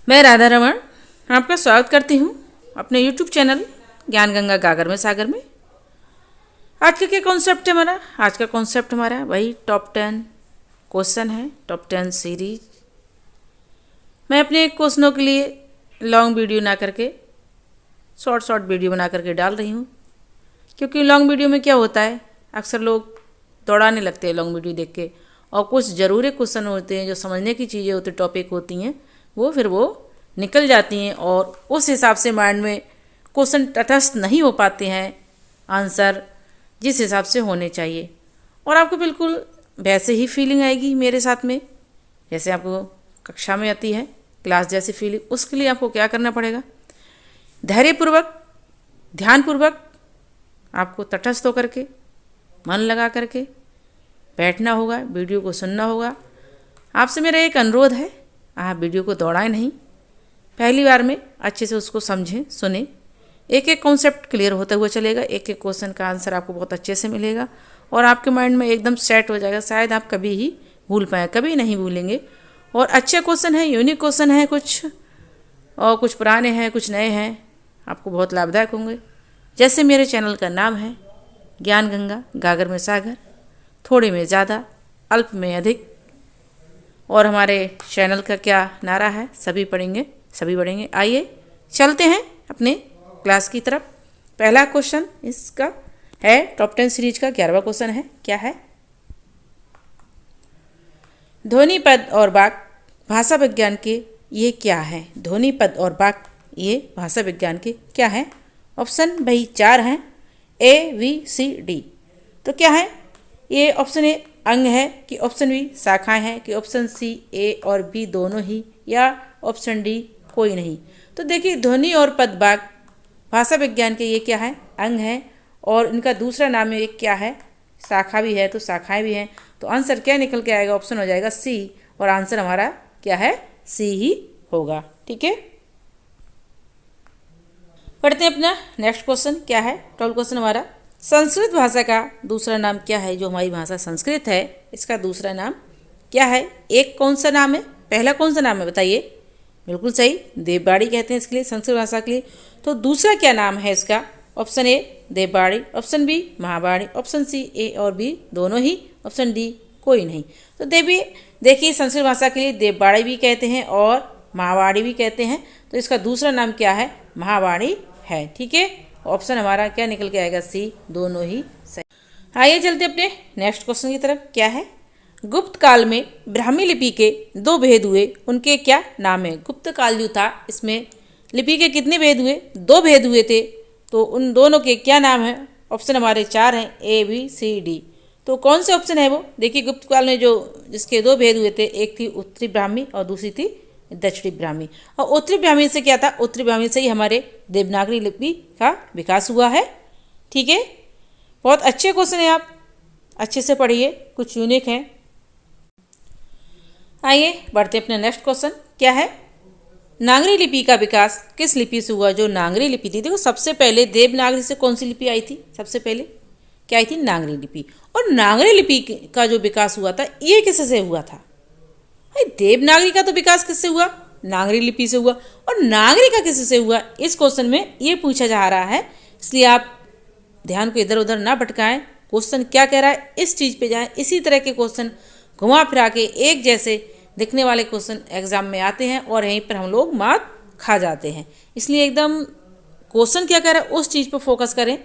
मैं राधा रमन आपका स्वागत करती हूँ अपने YouTube चैनल ज्ञान गंगा गागर में सागर में। आज का क्या कॉन्सेप्ट है हमारा? आज का कॉन्सेप्ट हमारा वही टॉप 10 क्वेश्चन है, टॉप 10 सीरीज। मैं अपने क्वेश्चनों के लिए लॉन्ग वीडियो ना करके शॉर्ट वीडियो बना करके डाल रही हूँ, क्योंकि लॉन्ग वीडियो में क्या होता है, अक्सर लोग दौड़ाने लगते हैं लॉन्ग वीडियो देख के, और कुछ ज़रूरी क्वेश्चन होते हैं जो समझने की चीज़ें होती, टॉपिक होती हैं, वो निकल जाती हैं और उस हिसाब से माइंड में क्वेश्चन तटस्थ नहीं हो पाते हैं, आंसर जिस हिसाब से होने चाहिए। और आपको बिल्कुल वैसे ही फीलिंग आएगी मेरे साथ में, जैसे आपको कक्षा में आती है क्लास जैसी फीलिंग। उसके लिए आपको क्या करना पड़ेगा? धैर्यपूर्वक, ध्यानपूर्वक आपको तटस्थ होकर के, मन लगा करके बैठना होगा, वीडियो को सुनना होगा। आपसे मेरा एक अनुरोध है, आप वीडियो को दौड़ाएं नहीं, पहली बार में अच्छे से उसको समझें, सुने। एक एक कॉन्सेप्ट क्लियर होता हुआ चलेगा, एक एक क्वेश्चन का आंसर आपको बहुत अच्छे से मिलेगा और आपके माइंड में एकदम सेट हो जाएगा। शायद आप कभी ही भूल पाएँ, कभी नहीं भूलेंगे। और अच्छे क्वेश्चन हैं, यूनिक क्वेश्चन हैं कुछ, और कुछ पुराने हैं, कुछ नए हैं, आपको बहुत लाभदायक होंगे। जैसे मेरे चैनल का नाम है ज्ञान गंगा गागर में सागर, थोड़े में ज़्यादा, अल्प में अधिक। और हमारे चैनल का क्या नारा है? सभी पढ़ेंगे सभी बढ़ेंगे। आइए चलते हैं अपने क्लास की तरफ। पहला क्वेश्चन इसका है टॉप 10 सीरीज का 11वां क्वेश्चन है। क्या है? ध्वनि, पद और वाक्य भाषा विज्ञान के ये क्या है? ध्वनि, पद और वाक्य ये भाषा विज्ञान के क्या है? ऑप्शन भाई 4 हैं, A, B, C, D। तो क्या है ये? ऑप्शन ए अंग है कि ऑप्शन बी शाखाएं हैं कि ऑप्शन सी ए और बी दोनों ही, या ऑप्शन डी कोई नहीं। तो देखिए, ध्वनि और पद वाक्य भाषा विज्ञान के ये क्या है? अंग है, और इनका दूसरा नाम एक क्या है? शाखा भी है, तो शाखाएं भी हैं। तो आंसर क्या निकल के आएगा? ऑप्शन हो जाएगा सी, और आंसर हमारा क्या है? सी ही होगा। ठीक है, पढ़ते हैं अपना नेक्स्ट क्वेश्चन। क्या है? 12 क्वेश्चन हमारा, संस्कृत भाषा का दूसरा नाम क्या है? जो हमारी भाषा संस्कृत है, इसका दूसरा नाम क्या है? एक कौन सा नाम है? पहला कौन सा नाम है बताइए? बिल्कुल सही, देववाणी कहते हैं इसके लिए, संस्कृत भाषा के लिए। तो दूसरा क्या नाम है इसका? ऑप्शन ए देववाणी, ऑप्शन बी महावाणी, ऑप्शन सी ए और बी दोनों ही, ऑप्शन डी कोई नहीं। तो देखिए, संस्कृत भाषा के लिए देववाणी भी कहते हैं और महावाणी भी कहते हैं। तो इसका दूसरा नाम क्या है? महावाणी है। ठीक है, ऑप्शन हमारा क्या निकल के आएगा? सी, दोनों ही सही। आइए चलते अपने नेक्स्ट क्वेश्चन की तरफ। क्या है? गुप्त काल में ब्राह्मी लिपि के 2 भेद हुए, उनके क्या नाम है? गुप्त काल जो था, इसमें लिपि के कितने भेद हुए? 2 भेद हुए थे, तो उन दोनों के क्या नाम है? ऑप्शन हमारे 4 हैं, A, B, C, D। तो कौन से ऑप्शन है वो? देखिए, गुप्त काल में जो जिसके 2 भेद हुए थे, एक थी उत्तरी ब्राह्मी और दूसरी थी दक्षिणी ब्राह्मी। और उत्तरी ब्राह्मी से क्या था? उत्तरी ब्राह्मी से ही हमारे देवनागरी लिपि का विकास हुआ है। ठीक है, बहुत अच्छे क्वेश्चन है, आप अच्छे से पढ़िए, कुछ यूनिक हैं। आइए बढ़ते अपने नेक्स्ट क्वेश्चन। क्या है? नागरी लिपि का विकास किस लिपि से हुआ? जो नागरी लिपि थी, देखो सबसे पहले देवनागरी से कौन सी लिपि आई थी? सबसे पहले क्या आई थी? नागरी लिपि। और नागरी लिपि का जो विकास हुआ था, ये किससे हुआ था? देवनागरी का तो विकास किससे हुआ? नागरी लिपि से हुआ। और नागरी का किससे हुआ? इस क्वेश्चन में ये पूछा जा रहा है, इसलिए आप ध्यान को इधर उधर ना भटकाएं। क्वेश्चन क्या कह रहा है, इस चीज पे जाएं। इसी तरह के क्वेश्चन घुमा फिरा के एक जैसे दिखने वाले क्वेश्चन एग्जाम में आते हैं और यहीं पर हम लोग मात खा जाते हैं। इसलिए एकदम क्वेश्चन क्या कह रहा है उस चीज पर फोकस करें,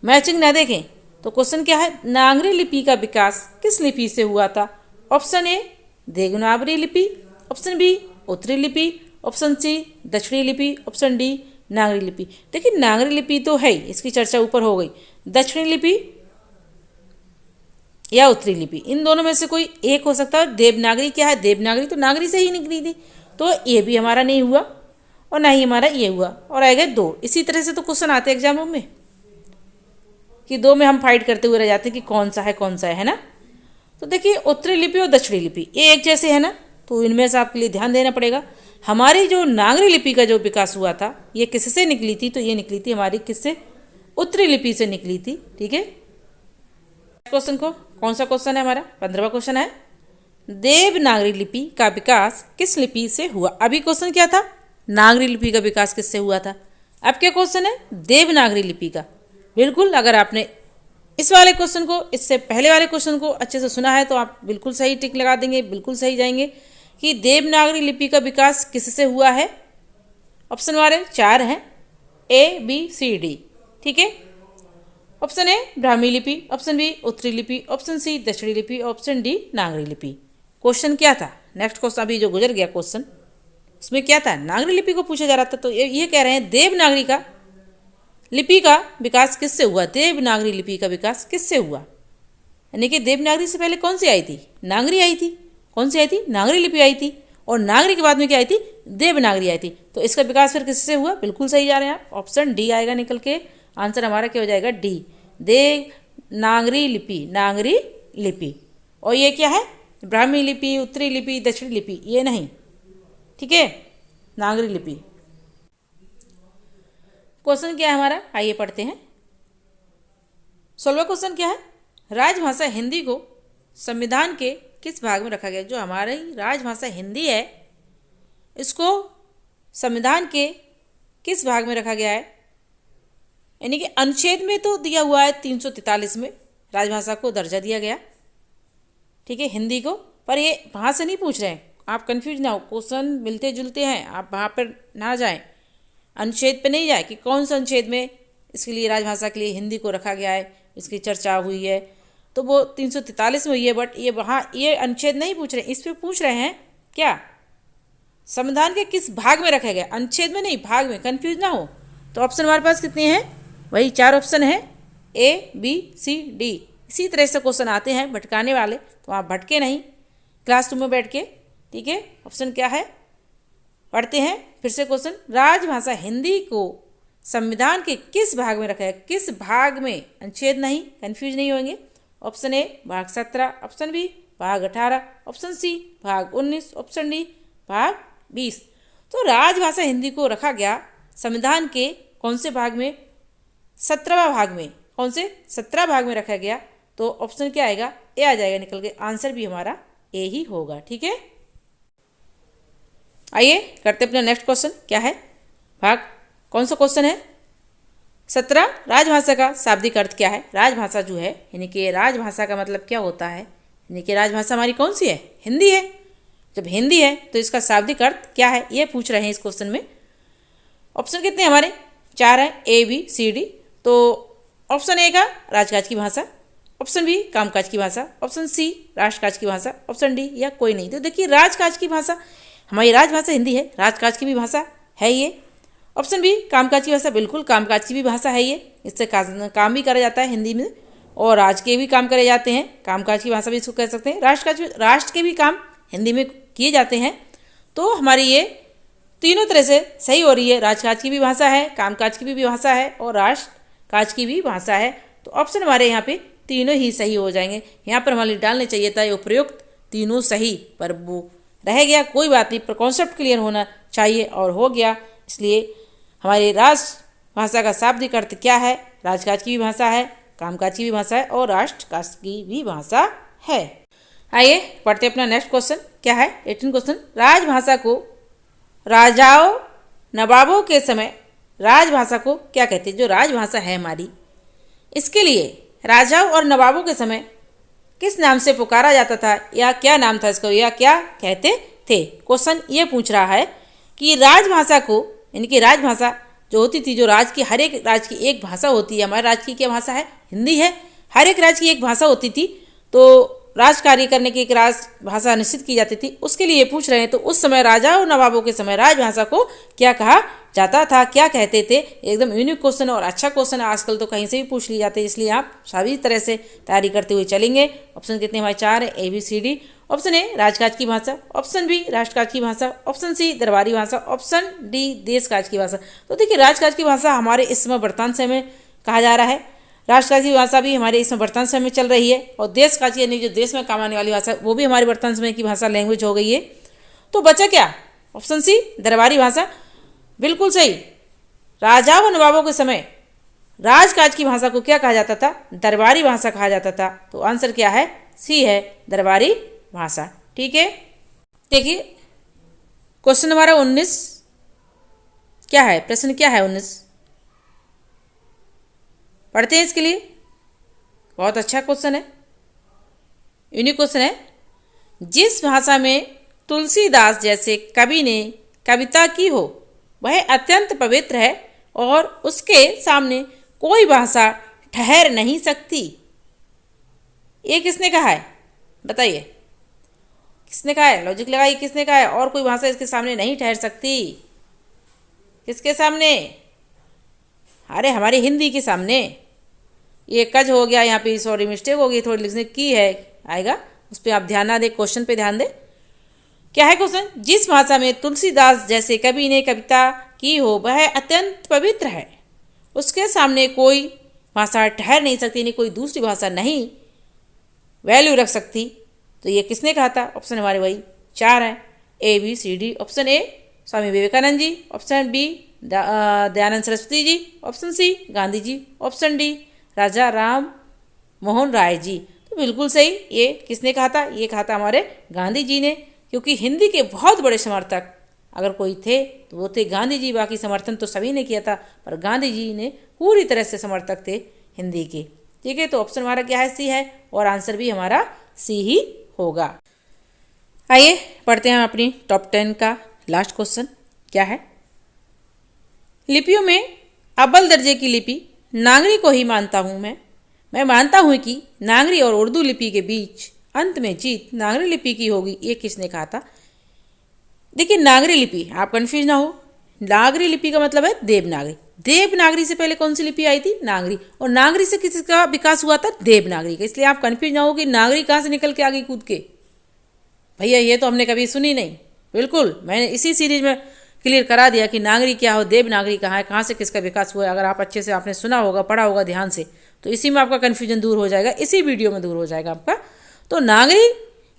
मैचिंग ना देखें। तो क्वेश्चन क्या है? नागरी लिपि का विकास किस लिपि से हुआ था? ऑप्शन ए देवनागरी लिपि, ऑप्शन बी उत्तरी लिपि, ऑप्शन सी दक्षिणी लिपि, ऑप्शन डी नागरी लिपि। देखिए, नागरी लिपि तो है, इसकी चर्चा ऊपर हो गई। दक्षिणी लिपि या उत्तरी लिपि, इन दोनों में से कोई एक हो सकता है। देवनागरी क्या है? देवनागरी तो नागरी से ही निकली थी, तो ये भी हमारा नहीं हुआ और ना ही हमारा ये हुआ, और आए गए 2। इसी तरह से तो क्वेश्चन आते हैं एग्जाम में कि 2 में हम फाइट करते हुए रह जाते हैं कि कौन सा है ना। तो देखिए, उत्तरी लिपि और दक्षिणी लिपि ये एक जैसे है ना, तो इनमें से आपके लिए ध्यान देना पड़ेगा। हमारी जो नागरी लिपि का जो विकास हुआ था, ये किससे निकली थी? तो ये निकली थी हमारी किससे? उत्तरी लिपि से निकली थी। ठीक है, क्वेश्चन को कौन सा क्वेश्चन है हमारा? 15वां क्वेश्चन है। देवनागरी लिपि का विकास किस लिपि से हुआ? अभी क्वेश्चन क्या था? नागरी लिपि का विकास किससे हुआ था। अब क्या क्वेश्चन है? देवनागरी लिपि का। बिल्कुल, अगर आपने इस वाले क्वेश्चन को, इससे पहले वाले क्वेश्चन को अच्छे से सुना है तो आप बिल्कुल सही टिक लगा देंगे, बिल्कुल सही जाएंगे कि देवनागरी लिपि का विकास किससे हुआ है। ऑप्शन हमारे 4 हैं, A, B, C, D। ठीक है। ऑप्शन ए ब्राह्मी लिपि, ऑप्शन बी उत्तरी लिपि, ऑप्शन सी दक्षिणी लिपि, ऑप्शन डी नागरी लिपि। क्वेश्चन क्या था? नेक्स्ट क्वेश्चन अभी जो गुजर गया क्वेश्चन, उसमें क्या था? नागरी लिपि को पूछा जा रहा था। तो ये कह रहे हैं देवनागरी का लिपि का विकास किससे हुआ? देवनागरी लिपि का विकास किससे हुआ? यानी कि देवनागरी से पहले कौन सी आई थी? नागरी आई थी। कौन सी आई थी? नागरी लिपि आई थी। और नागरी के बाद में क्या आई थी? देवनागरी आई थी। तो इसका विकास फिर किससे हुआ? बिल्कुल सही जा रहे हैं आप। ऑप्शन डी आएगा निकल के। आंसर हमारा क्या हो जाएगा? डी, देवनागरी लिपि, नागरी लिपि। और ये क्या है? ब्राह्मी लिपि, उत्तरी लिपि, दक्षिणी लिपि, ये नहीं। ठीक है, नागरी लिपि। क्वेश्चन क्या है हमारा? आइए पढ़ते हैं। 16वां क्वेश्चन क्या है? राजभाषा हिंदी को संविधान के किस भाग में रखा गया? जो हमारी राजभाषा हिंदी है, इसको संविधान के किस भाग में रखा गया है? यानी कि अनुच्छेद में तो दिया हुआ है 343 में राजभाषा को दर्जा दिया गया। ठीक है, हिंदी को। पर ये वहाँ से नहीं पूछ रहे हैं, आप कंफ्यूज ना हो। क्वेश्चन मिलते जुलते हैं, आप वहाँ पर ना जाएं, अनुच्छेद पे नहीं जाए कि कौन सा अनुच्छेद में इसके लिए राजभाषा के लिए हिंदी को रखा गया है, इसकी चर्चा हुई है। तो वो 343 में हुई है, बट ये वहाँ ये अनुच्छेद नहीं पूछ रहे हैं, इस पे पूछ रहे हैं क्या? संविधान के किस भाग में रखा गया? अनुच्छेद में नहीं, भाग में। कंफ्यूज ना हो। तो ऑप्शन हमारे पास कितने हैं? वही 4 ऑप्शन है, A, B, C, D। इसी तरह से क्वेश्चन आते हैं भटकाने वाले, तो आप भटके नहीं क्लासरूम में बैठ के। ठीक है, ऑप्शन क्या है पढ़ते हैं फिर से क्वेश्चन। राजभाषा हिंदी को संविधान के किस भाग में रखा है? किस भाग में, अनुच्छेद नहीं, कंफ्यूज नहीं होंगे। ऑप्शन ए भाग 17, ऑप्शन बी भाग 18, ऑप्शन सी भाग 19, ऑप्शन डी भाग 20। तो राजभाषा हिंदी को रखा गया संविधान के कौन से भाग में? 17वां भाग में। कौन से? 17 भाग में रखा गया। तो ऑप्शन क्या आएगा? ए आ जाएगा निकल के। आंसर भी हमारा ए ही होगा। ठीक है, आइए करते अपना नेक्स्ट क्वेश्चन। क्या है? भाग कौन सा क्वेश्चन है? 17। राजभाषा का शाब्दिक अर्थ क्या है? राजभाषा जो है, यानी कि राजभाषा का मतलब क्या होता है? यानी कि राजभाषा हमारी कौन सी है? हिंदी है। जब हिंदी है तो इसका शाब्दिक अर्थ क्या है, ये पूछ रहे हैं इस क्वेश्चन में। ऑप्शन कितने हमारे? 4 है, A, B, C, D। तो ऑप्शन ए का राजकाज की भाषा, ऑप्शन बी कामकाज की भाषा, ऑप्शन सी राष्ट्रकाज की भाषा, ऑप्शन डी या कोई नहीं। तो देखिए, राजकाज की भाषा, हमारी राजभाषा हिंदी है, राजकाज की भी भाषा है ये। ऑप्शन बी कामकाज की भाषा, बिल्कुल कामकाज की भी भाषा है ये। इससे काम भी करा जाता है हिंदी में, और राज के भी काम करे जाते हैं। कामकाज की भाषा भी इसको कह सकते हैं। राष्ट्र के भी काम हिंदी में किए जाते हैं। तो हमारी ये तीनों तरह से सही हो रही है। राजकाज की भी भाषा है, कामकाज की भी भाषा है, और राष्ट्रकाज की भी भाषा है। तो ऑप्शन हमारे यहाँ पे तीनों ही सही हो जाएंगे। यहाँ पर हमारे डालने चाहिए था उपयुक्त तीनों सही, पर वो रह गया। कोई बात नहीं, पर कॉन्सेप्ट क्लियर होना चाहिए और हो गया। इसलिए हमारी राजभाषा का शाब्दिक अर्थ क्या है? राजकाज की भी भाषा है, कामकाज की भी भाषा है, और राष्ट्रकाज की भी भाषा है। आइए पढ़ते अपना नेक्स्ट क्वेश्चन। क्या है? 18 क्वेश्चन। राजभाषा को राजाओं नवाबों के समय राजभाषा को क्या कहते हैं? जो राजभाषा है हमारी, इसके लिए राजाओं और नवाबों के समय किस नाम से पुकारा जाता था, या क्या नाम था इसको, या क्या कहते थे? क्वेश्चन ये पूछ रहा है कि राजभाषा को, यानी कि राजभाषा जो होती थी, जो हर एक राज्य की एक भाषा होती है। हमारे राज्य की क्या भाषा है? हिंदी है। हर एक राज्य की एक भाषा होती थी, तो राज कार्य करने की एक राजभाषा निश्चित की जाती थी। उसके लिए पूछ रहे हैं। तो उस समय राजा और नवाबों के समय राजभाषा को क्या कहा जाता था, क्या कहते थे? एकदम यूनिक क्वेश्चन और अच्छा क्वेश्चन है। आजकल तो कहीं से भी पूछ लिए जाते हैं, इसलिए आप सभी तरह से तैयारी करते हुए चलेंगे। ऑप्शन कितने हमारे? 4 है, ABCD। ऑप्शन ए राजकाज की भाषा, ऑप्शन बी राष्ट्रकाज की भाषा, ऑप्शन सी दरबारी भाषा, ऑप्शन डी देशकाज की भाषा। तो देखिए, राजकाज की भाषा हमारे इस समय वर्तमान समय में कहा जा रहा है। राष्ट्रकाज की भाषा भी हमारे इसमें वर्तमान समय में चल रही है, और देशकाज यानी जो देश में काम आने वाली भाषा, वो भी हमारी वर्तमान समय की भाषा, लैंग्वेज हो गई है। तो बचा क्या? ऑप्शन सी दरबारी भाषा, बिल्कुल सही। राजाओं और नवाबों के समय राजकाज की भाषा को क्या कहा जाता था? दरबारी भाषा कहा जाता था। तो आंसर क्या है? सी है, दरबारी भाषा। ठीक है, देखिए क्वेश्चन हमारा 19 क्या है, प्रश्न क्या है 19, पढ़ते हैं इसके लिए। बहुत अच्छा क्वेश्चन है, यूनिक क्वेश्चन है। जिस भाषा में तुलसीदास जैसे कवि ने कविता की हो वह अत्यंत पवित्र है और उसके सामने कोई भाषा ठहर नहीं सकती। ये किसने कहा है बताइए, किसने कहा है, लॉजिक लगाइए, किसने कहा है और कोई भाषा इसके सामने नहीं ठहर सकती। किसके सामने, अरे हमारी हिंदी के सामने। ये कज हो गया यहाँ पे, सॉरी मिस्टेक हो गई थोड़ी लिखने की है, आएगा उस पर आप ध्यान ना दें, क्वेश्चन पे ध्यान दें। क्या है क्वेश्चन, जिस भाषा में तुलसीदास जैसे कवि ने कविता की हो वह अत्यंत पवित्र है, उसके सामने कोई भाषा ठहर नहीं सकती, यानी कोई दूसरी भाषा नहीं वैल्यू रख सकती। तो ये किसने कहा था, ऑप्शन हमारे वही 4 है, A B C D. Option A Swami Vivekananda ji, option B Dayanand Saraswati ji, option C Gandhi ji, option D Raja Ram Mohan Roy ji. तो बिल्कुल सही, ये किसने कहा था, ये कहा था हमारे गांधी जी ने, क्योंकि हिंदी के बहुत बड़े समर्थक अगर कोई थे तो वो थे गांधी जी। बाकी समर्थन तो सभी ने किया था, पर गांधी जी ने पूरी तरह से समर्थक थे हिंदी के। ठीक है, तो ऑप्शन हमारा क्या है, सी है, और आंसर भी हमारा सी ही होगा। आइए पढ़ते हैं अपनी टॉप 10 का लास्ट क्वेश्चन। क्या है, लिपियों में अव्वल दर्जे की लिपि नागरी को ही मानता हूँ मैं मानता हूँ कि नागरी और उर्दू लिपि के बीच अंत में जीत नागरी लिपि की होगी। ये किसने कहा था, देखिए नागरी लिपि, आप कंफ्यूज ना हो, नागरी लिपि का मतलब है देवनागरी। देवनागरी से पहले कौन सी लिपि आई थी, नागरी, और नागरी से किसका विकास हुआ था, देवनागरी का। इसलिए आप कंफ्यूज ना हो कि नागरी कहाँ से निकल के आ गई कूद के, भैया ये तो हमने कभी सुनी नहीं। बिल्कुल मैंने इसी सीरीज में क्लियर करा दिया कि नागरी क्या हो, देवनागरी कहाँ है, कहाँ से किसका विकास हुआ है। अगर आप अच्छे से आपने सुना होगा, पढ़ा होगा ध्यान से, तो इसी में आपका कन्फ्यूजन दूर हो जाएगा, इसी वीडियो में दूर हो जाएगा आपका। तो नागरी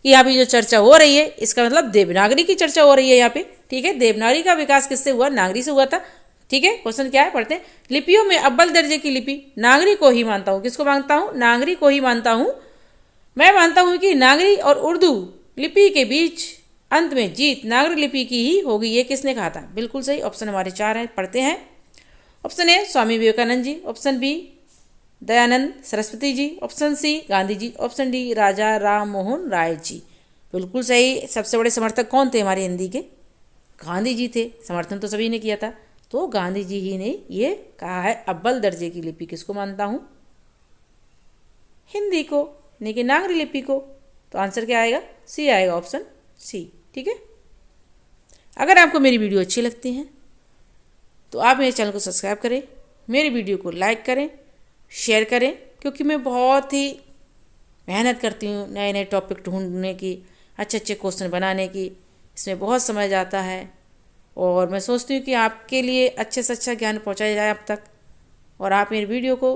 की यहाँ पे जो चर्चा हो रही है, इसका मतलब देवनागरी की चर्चा हो रही है यहाँ पे। ठीक है, देवनागरी का विकास किससे हुआ, नागरी से हुआ था। ठीक है, क्वेश्चन क्या है पढ़ते हैं। लिपियों में अव्वल दर्जे की लिपि नागरी को ही मानता हूँ, किसको मानता हूँ, नागरी को ही मानता हूँ। मैं मानता हूँ कि नागरी और उर्दू लिपि के बीच अंत में जीत नागरी लिपि की ही होगी। ये किसने कहा था, बिल्कुल सही, ऑप्शन हमारे 4 हैं, पढ़ते हैं। Option A Swami Vivekananda ji, option B Dayanand Saraswati ji, option C Gandhi ji, option D Raja Ram Mohan Roy ji. बिल्कुल सही, सबसे बड़े समर्थक कौन थे हमारे हिंदी के, गांधी जी थे, समर्थन तो सभी ने किया था। तो गांधी जी ही ने ये कहा है अव्वल दर्जे की लिपि किसको मानता हूँ, हिंदी को, यानी कि नागरी लिपि को। तो आंसर क्या आएगा, सी आएगा, ऑप्शन सी। ठीक है, अगर आपको मेरी वीडियो अच्छी लगती है तो आप मेरे चैनल को सब्सक्राइब करें, मेरी वीडियो को लाइक करें, शेयर करें, क्योंकि मैं बहुत ही मेहनत करती हूँ नए नए टॉपिक ढूंढने की, अच्छे अच्छे क्वेश्चन बनाने की। इसमें बहुत समय जाता है और मैं सोचती हूँ कि आपके लिए अच्छे से अच्छा ज्ञान पहुँचाया जाए अब तक। और आप मेरी वीडियो को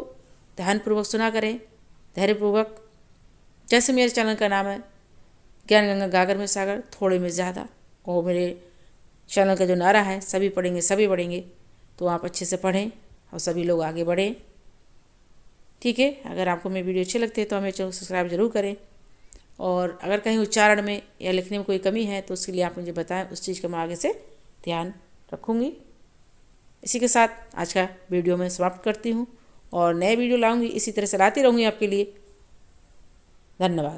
ध्यानपूर्वक सुना करें, धैर्यपूर्वक। जैसे मेरे चैनल का नाम है ज्ञान गंगा गागर में सागर, थोड़े में ज़्यादा, और मेरे चैनल का जो नारा है सभी पढ़ेंगे सभी बढ़ेंगे। तो आप अच्छे से पढ़ें और सभी लोग आगे बढ़ें। ठीक है, अगर आपको मेरी वीडियो अच्छी लगती है तो हमें चैनल सब्सक्राइब जरूर करें। और अगर कहीं उच्चारण में या लिखने में कोई कमी है तो उसके लिए आप मुझे बताएं, उस चीज़ का मैं आगे से ध्यान रखूँगी। इसी के साथ आज का वीडियो मैं समाप्त करती हूँ और नए वीडियो लाऊंगी, इसी तरह से लाती रहूँगी आपके लिए। धन्यवाद।